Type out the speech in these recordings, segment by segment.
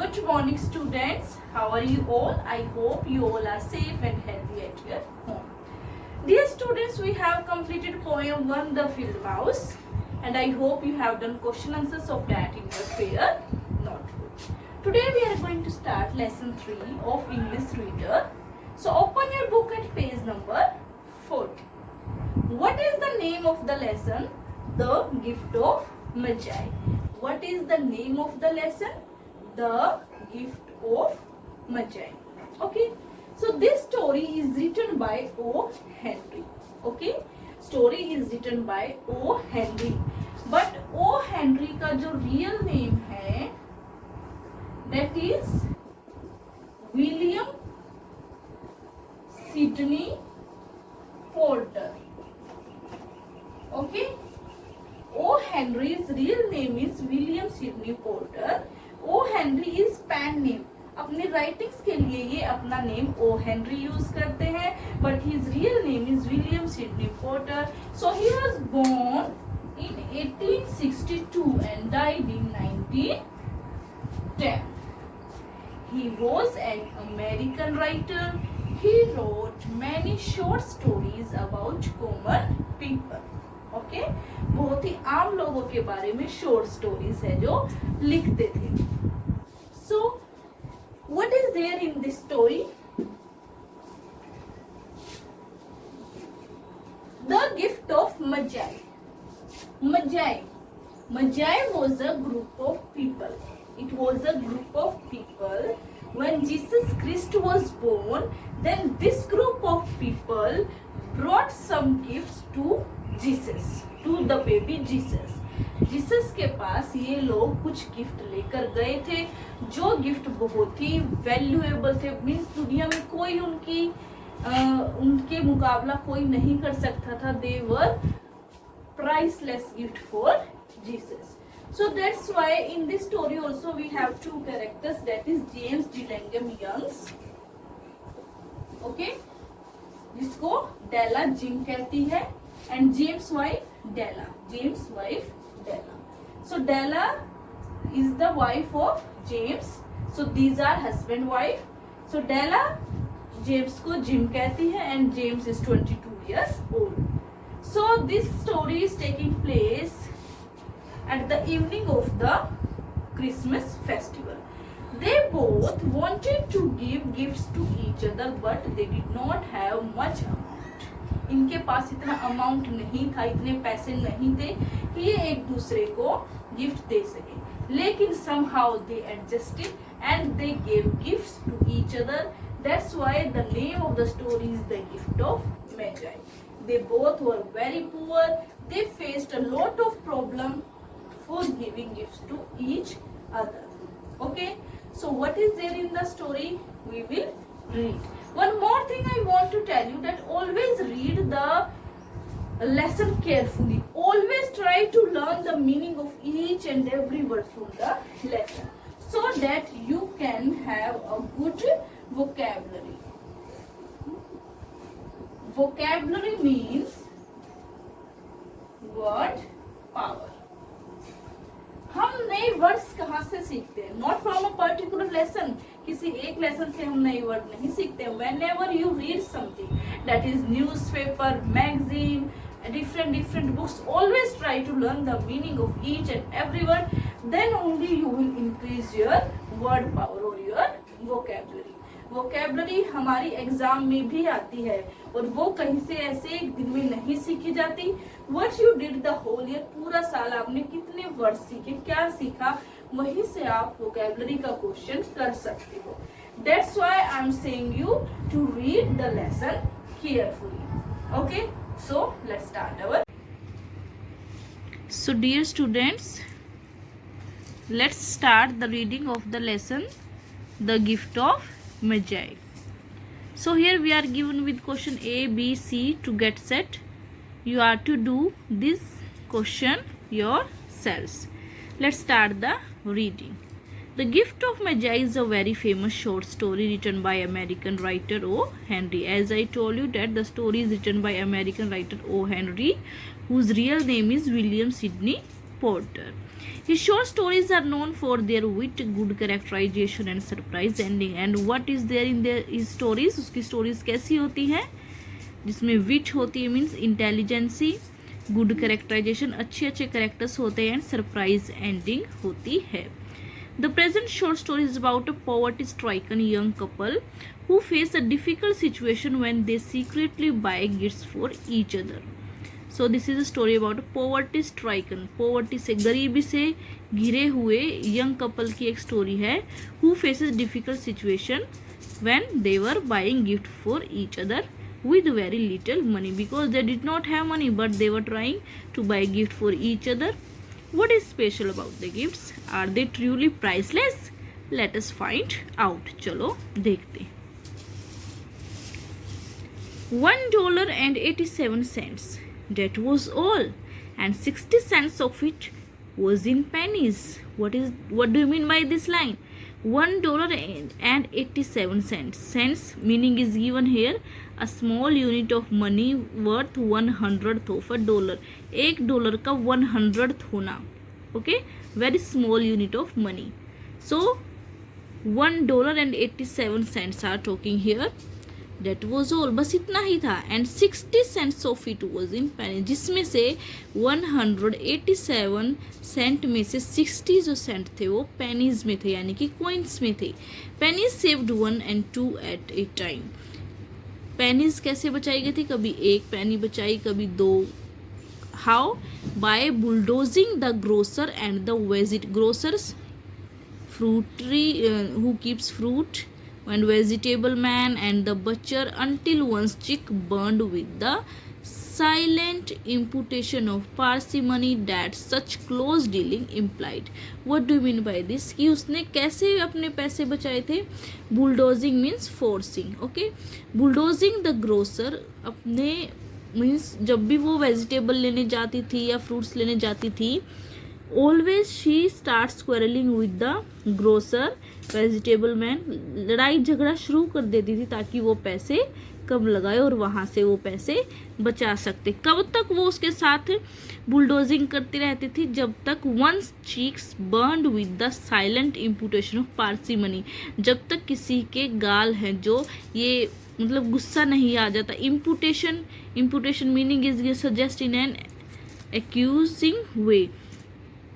Good morning, students. How are you all? I hope you all are safe and healthy at your home. Dear students, we have completed poem 1, The Field Mouse, and I hope you have done question answers of that in your fair notebook. Today we are going to start lesson 3 of English Reader. So open your book at page number 40. What is the name of the lesson? The Gift of Magi. What is the name of the lesson? The Gift of Magi. Okay, so this story is written by O. Henry. Okay, story is written by O. Henry. But O. Henry का जो real name है, that is William Sidney Porter. Okay, O. Henry's real name is William Sidney Porter. O. Henry is pen name. अपने writings के लिए ये अपना name O. Henry use करते हैं, but his real name is William Sidney Porter. So he was born in 1862 and died in 1910. He was an American writer. He wrote many short stories about common people. Okay, बहुत ही आम लोगों के बारे में short stories है जो लिखते थे. So what is there in this story? The gift of Magi. Magi was a group of people. It was a group of people when Jesus Christ was born. Then this group of people brought some gifts to Jesus, to the baby Jesus. Jesus के पास ये लोग कुछ gift लेकर गए थे, जो gift बहुत ही valuable थे. मीन्स दुनिया में कोई उनके मुकाबला कोई नहीं कर सकता था. दे वर priceless gift for Jesus. So that's why in this story also we have two characters, that is James Gillingham Youngs, okay, जिसको डेला जिम कहती है, and James wife Della. So Della is the wife of James. So these are husband wife. So Della James को gym कहती है and James is 22 years old. So this story is taking place at the evening of the Christmas festival. They both wanted to give gifts to each other, but they did not have much amount. इनके पास इतना amount नहीं था, इतने पैसे नहीं थे कि ये एक दूसरे को गिफ्ट दे सके. लेकिन somehow they adjusted and they gave gifts to each other. That's why the name of the story is The Gift of Magi. They both were very poor. They faced a lot of problem for giving gifts to each other. Okay, so what is there in the story? We will read. One more thing I want to tell you, that always read the lesson carefully. Always try to learn the meaning of each and every word from the lesson, so that you can have a good vocabulary. Vocabulary means word power. हम नए words कहाँ से सीखते हैं? Not from a particular lesson. किसी एक lesson से हम नए वर्ड नहीं सीखते. Whenever you read something, that is newspaper, magazine, different books, always try to learn the meaning of each and every word. Then only you will increase your word power or your vocabulary. Vocabulary हमारी exam में भी आती है और वो कहीं से ऐसे एक दिन में नहीं सीखी जाती. What you did the whole year, पूरा साल आपने कितने वर्ड सीखे, क्या सीखा, वहीं से आप वोकेबलरी का क्वेश्चन कर सकते हो. That's why I am saying you to read the lesson carefully. Okay, so let's start our. So dear students, let's start the reading of the lesson the gift of Magi. So here we are given with question A, B, C to get set. You are to do this question yourselves. Let's start the reading. The Gift of Magi is a very famous short story written by American writer O. Henry. As I told you that the story is written by American writer O. Henry, whose real name is William Sidney Porter. His short stories are known for their wit, good characterization and surprise ending. And what is there in his stories? उसकी stories कैसी होती हैं? जिसमें wit होती है, means intelligence, good characterization, अच्छे अच्छे characters होते हैं, and surprise ending होती है. The present short story is about a poverty-stricken young couple who face a difficult situation when they secretly buy gifts for each other. So this is a story about a poverty-stricken, poverty से, गरीबी से घिरे हुए young couple की एक story है, who faces difficult situation when they were buying gift for each other with very little money, because they did not have money but they were trying to buy gift for each other. What is special about the gifts? Are they truly priceless? Let us find out. चलो देखते. $1.87. That was all, and 60 cents of it was in pennies. What do you mean by this line? $1.87. Cents meaning is given here. A small unit of money worth 1/100th of a dollar. $1 का 1/100th होना. Okay, very small unit of money. So $1.87 are talking here. That was all. बस इतना ही था. And 60 cents of it was in penny. जिसमें से 187 Saint में से 60 जो सेंट थे वो pennies में थे, यानी कि coins में थे. Pennies saved 1 and 2 at a time. Pennies कैसे बचाई गई थी? कभी एक पेनी बचाई, कभी दो. How? By bulldozing the grocer and the grocers, fruiterer who keeps fruit, and vegetable man and the butcher until one's cheek burned with the silent imputation of parsimony that such close dealing implied. What do you mean by this? कि उसने कैसे अपने पैसे बचाए थे? Bulldozing means forcing. Okay, bulldozing the grocer, अपने means जब भी वो वेजिटेबल लेने जाती थी या फ्रूट्स लेने जाती थी, always she start quarrelling with the grocer, vegetable man. लड़ाई झगड़ा शुरू कर देती थी ताकि वो पैसे कम लगाए और वहाँ से वो पैसे बचा सकते. कब तक वो उसके साथ बुलडोजिंग करती रहती थी? जब तक one's cheeks burned with the silent imputation of parsimony, जब तक किसी के गाल हैं जो ये मतलब गुस्सा नहीं आ जाता. Imputation meaning is suggest in an accusing way,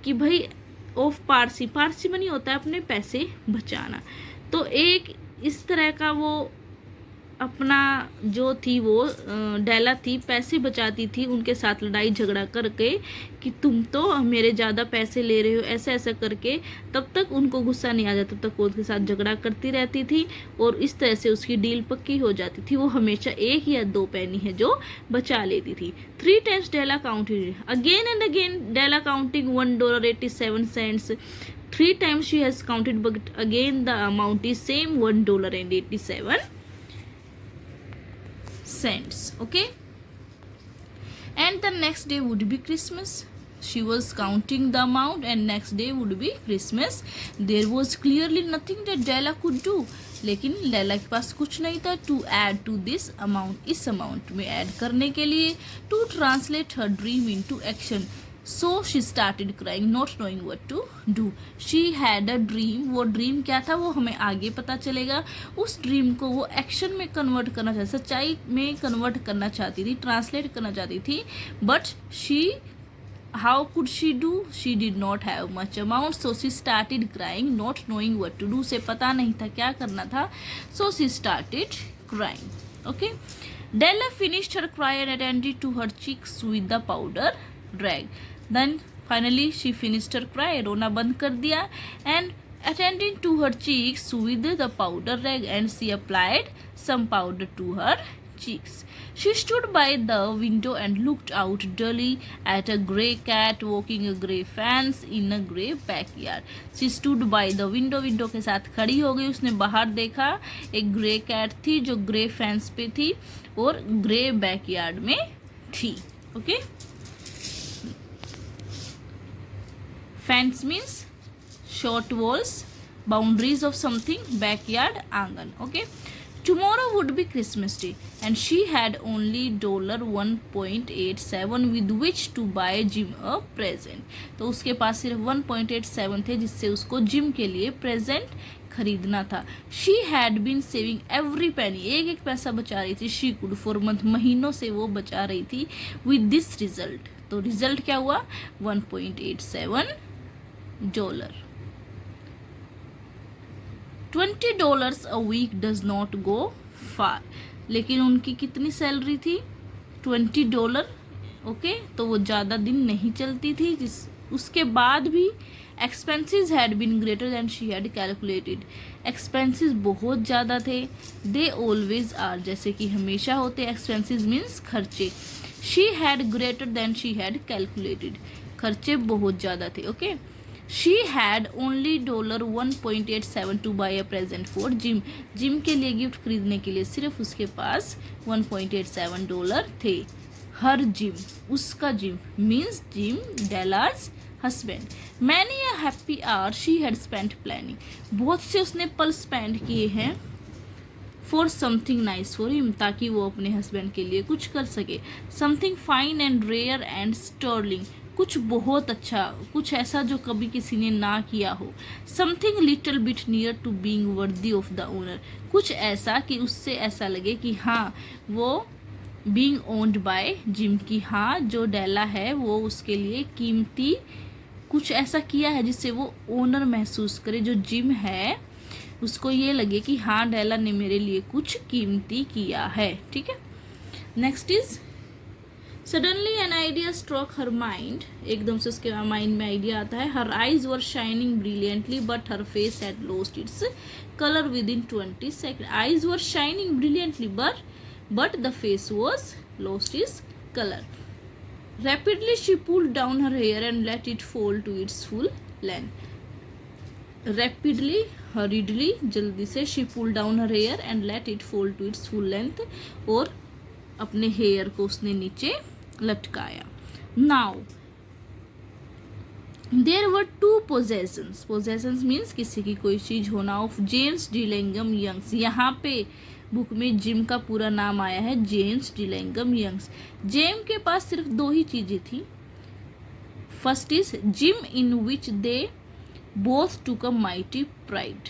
कि भाई ऑफ पार्सिमनी होता है अपने पैसे बचाना. तो एक इस तरह का वो अपना जो थी वो डेला थी, पैसे बचाती थी उनके साथ लड़ाई झगड़ा करके कि तुम तो मेरे ज़्यादा पैसे ले रहे हो, ऐसा ऐसा करके. तब तक उनको गुस्सा नहीं आ जाता, तब तक वो उनके साथ झगड़ा करती रहती थी और इस तरह से उसकी डील पक्की हो जाती थी. वो हमेशा 1 या 2 पेनी है जो बचा लेती थी. 3 times Della counted again and again. Della counting $1.87. 3 times she has counted, but again the amount is same, $1.87. Okay, and the next day would be Christmas. She was counting the amount and next day would be Christmas. There was clearly nothing that Della could do. लेकिन लैला के पास कुछ नहीं था to add to this amount, इस amount में add करने के लिए, to translate her dream into action. So she started crying, not knowing what to do. She had a dream. वो ड्रीम क्या था वो हमें आगे पता चलेगा. उस ड्रीम को वो एक्शन में कन्वर्ट करना चाहती, सच्चाई में कन्वर्ट करना चाहती थी, ट्रांसलेट करना चाहती थी. But how could she do? She did not have much amount, so she started crying, not knowing what to do. से पता नहीं था क्या करना था, so she started crying. Okay, Della finished her cry and attended to her cheeks with the powder rag. Then finally she finished her cry, रोना बंद कर दिया, and attending to her cheeks with the powder rag, and she applied some powder to her cheeks. She stood by the window and looked out dully at a grey cat walking a grey fence in a grey backyard. She stood by the window. Window के साथ खड़ी हो गई. उसने बाहर देखा, एक grey cat थी जो ग्रे फेंस पे थी और ग्रे बैकयार्ड में थी. Okay, fence means short walls, boundaries of something, backyard आंगन. Okay, Tomorrow would be Christmas Day and she had only $1.87 with which to buy Jim a present. तो उसके पास सिर्फ 1.87 थे जिससे उसको जिम के लिए प्रेजेंट खरीदना था. She had been saving every penny, एक एक पैसा बचा रही थी. She could for month, महीनों से वो बचा रही थी. With this result, तो रिजल्ट क्या हुआ? $1.87. $20 a week does not go far. लेकिन उनकी कितनी सैलरी थी? $20. ओके, तो वो ज़्यादा दिन नहीं चलती थी. उसके बाद भी expenses had been greater than she had calculated. Expenses बहुत ज़्यादा थे. दे ऑलवेज आर, जैसे कि हमेशा होते. एक्सपेंसेस मीन्स खर्चे. She had greater than she had calculated. खर्चे बहुत ज़्यादा थे. Okay, she had only $1.87 two by a present for gym. Gym के लिए गिफ्ट खरीदने के लिए सिर्फ उसके पास $1.87 थे. हर जिम, उसका Jim means Jim Della's husband. Many a happy hour she had spent planning. बहुत से उसने पल स्पेंड किए हैं for something nice for him, ताकि वो अपने हस्बैंड के लिए कुछ कर सके. Something fine and rare and sterling, कुछ बहुत अच्छा, कुछ ऐसा जो कभी किसी ने ना किया हो. Something little bit near to being worthy of the honour, कुछ ऐसा कि उससे ऐसा लगे कि हाँ वो बीइंग ओन्ड बाय जिम, की हाँ जो डेला है वो उसके लिए कीमती, कुछ ऐसा किया है जिससे वो ओनर महसूस करे. जो जिम है उसको ये लगे कि हाँ डेला ने मेरे लिए कुछ कीमती किया है. ठीक है, next is suddenly an idea stroke her mind. एकदम से उसके माइंड में आइडिया आता है. Her eyes were shining brilliantly but her face had lost its colour with in 20 seconds. Eyes were shining brilliantly but the face was lost its color. Rapidly she pulled down her hair and let it fall to its full length. Rapidly, hurriedly, जल्दी से she pulled down her hair and let it fall to its full length. और अपने hair को उसने नीचे लटकाया. Now there were two possessions. Possessions means किसी की कोई चीज होना. Of James Dillingham Youngs. यहाँ पे बुक में जिम का पूरा नाम आया है जेम्स डिलिंगम यंग्स. जेम के पास सिर्फ दो ही चीजें थी. First is gym in which they both took a mighty pride.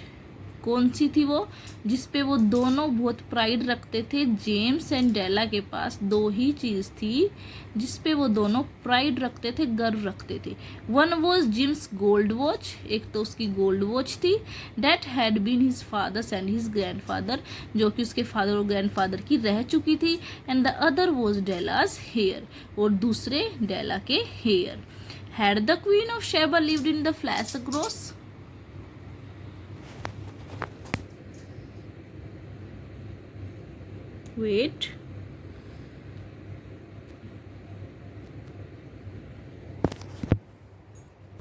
कौन सी थी वो? जिसपे वो दोनों बहुत प्राइड रखते थे. जेम्स एंड डेला के पास दो ही चीज थी जिसपे वो दोनों प्राइड रखते थे, गर्व रखते थे. One was Jim's gold watch, एक तो उसकी गोल्ड वॉच थी. That had been his father's and his grandfather, जो कि उसके फादर और ग्रैंडफादर की रह चुकी थी. And the other was Della's hair, और दूसरे डेला के hair. Had the Queen of Sheba lived in the flat across. Wait.